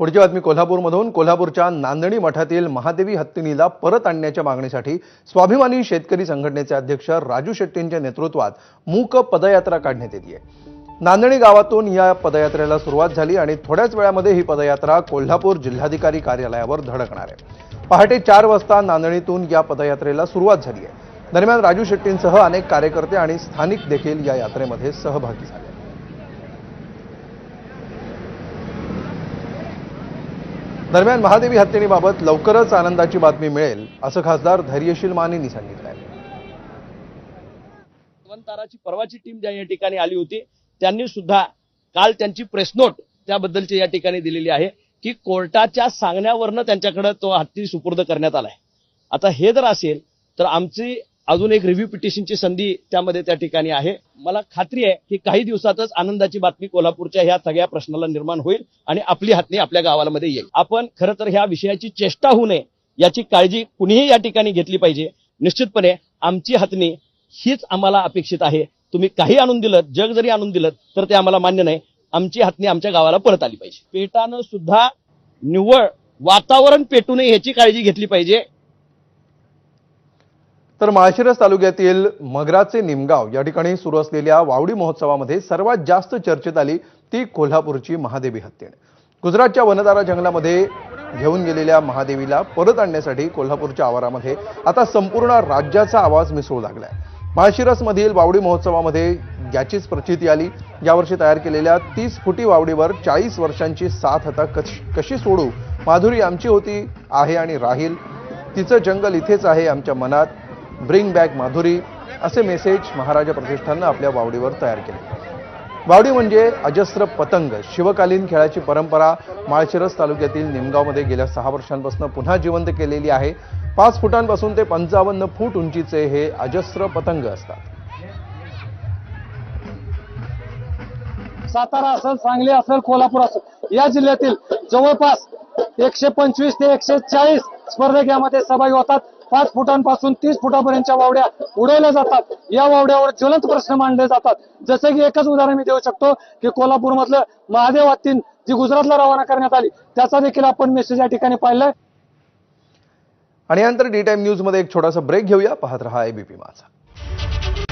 पुढची बातमी कोल्हापूरमधून। कोल्हापूरच्या नांदणी मठातील महादेवी हत्तीनीला परत आणण्याच्या मागणीसाठी स्वाभिमानी शेतकरी संघटनेचे अध्यक्ष राजू शेट्टींच्या नेतृत्वात मूक पदयात्रा काढण्यात येते आहे। नांदणी गावातून या पदयात्रेला सुरुवात झाली आणि थोड्याच वेळामध्ये ही पदयात्रा कोल्हापूर जिल्हाधिकारी कार्यालयावर धडकणार आहे। पहाटे 4 वाजता नांदणीतून या पदयात्रेला सुरुवात झाली आहे। दरम्यान राजू शेट्टींसह अनेक कार्यकर्ते आणि स्थानिक देखील या यात्रेमध्ये सहभागी झाले। दरम्यान महादेवी हत्तीनीबाबत लवकरच आनंदाची बातमी मिळेल असं खासदार धैर्यशील मानेंनी सांगितलं आहे। ताराची परवाची टीम ज्या या ठिकाणी आली होती त्यांनी सुद्धा काल त्यांची प्रेस नोट त्याबद्दलची या ठिकाणी दिलेली आहे की कोर्टाच्या सांगण्यावरनं त्यांच्याकडे तो हत्ती सुपूर्द करण्यात आलाय। आता हे जर असेल तर आमची अजून एक रिव्ह्यू पिटिशनची संधी त्यामध्ये त्या ठिकाणी आहे। मला खात्री आहे की काही दिवसातच आनंदाची बातमी कोल्हापूरच्या ह्या सगळ्या प्रश्नाला निर्माण होईल आणि आपली हत्ती आपल्या गावामध्ये येईल। आपण खरं तर ह्या विषयाची चेष्टा होऊ नये याची काळजी कुणीही या ठिकाणी घेतली पाहिजे। निश्चितपणे आमची हत्ती हीच आम्हाला अपेक्षित आहे। तुम्ही काही आणून दिलं, जग जरी आणून दिलं तर ते आम्हाला मान्य नाही। आमची हत्ती आमच्या गावाला परत आली पाहिजे। पेटानं सुद्धा निव्वळ वातावरण पेटू नये याची काळजी घेतली पाहिजे। तर माळशिरस तालुक्यातील मगराचे निमगाव या ठिकाणी सुरू असलेल्या वावडी महोत्सवामध्ये सर्वात जास्त चर्चेत आली ती कोल्हापूरची महादेवी हत्ती। गुजरातच्या वनदारा जंगलामध्ये घेऊन गेलेल्या महादेवीला परत आणण्यासाठी कोल्हापूरच्या आवारामध्ये आता संपूर्ण राज्याचा आवाज मिसळू लागलाय। माळशिरसमधील वावडी महोत्सवामध्ये याचीच प्रचिती आली। यावर्षी तयार केलेल्या 30 फुटी वावडीवर 40 वर्षांची साथ आता कशी सोडू, माधुरी आमची होती, आहे आणि राहील, तिचं जंगल इथेच आहे आमच्या मनात, ब्रिंग बॅक माधुरी असे मेसेज महाराजा प्रतिष्ठाननं आपल्या वावडीवर तयार केले। वावडी म्हणजे अजस्र पतंग, शिवकालीन खेळाची परंपरा माळशिरस तालुक्यातील निमगावमध्ये गेल्या 6 वर्षांपासून पुन्हा जिवंत केलेली आहे। 5 फुटांपासून ते 55 फूट उंचीचे हे अजस्र पतंग असतात। सातारा असेल, सांगली असेल, कोल्हापूर असेल या जिल्ह्यातील जवळपास 125 ते 140 स्पर्धक यामध्ये सहभागी होतात। 5 फुटांपासून 30 फुटापर्यंतच्या वावड्या उडवल्या जातात। या वावड्यावर ज्वलंत प्रश्न मांडले जातात। जसे की एकच उदाहरण मी देऊ शकतो की कोल्हापूर मधलं महादेव हत्ती जी गुजरातला रवाना करण्यात आली त्याचा देखील आपण मेसेज या ठिकाणी पाहिलाय। आणि यानंतर डी टाइम न्यूज मध्ये एक छोटासा ब्रेक घेऊया। पाहत रहा एबीपी माझा।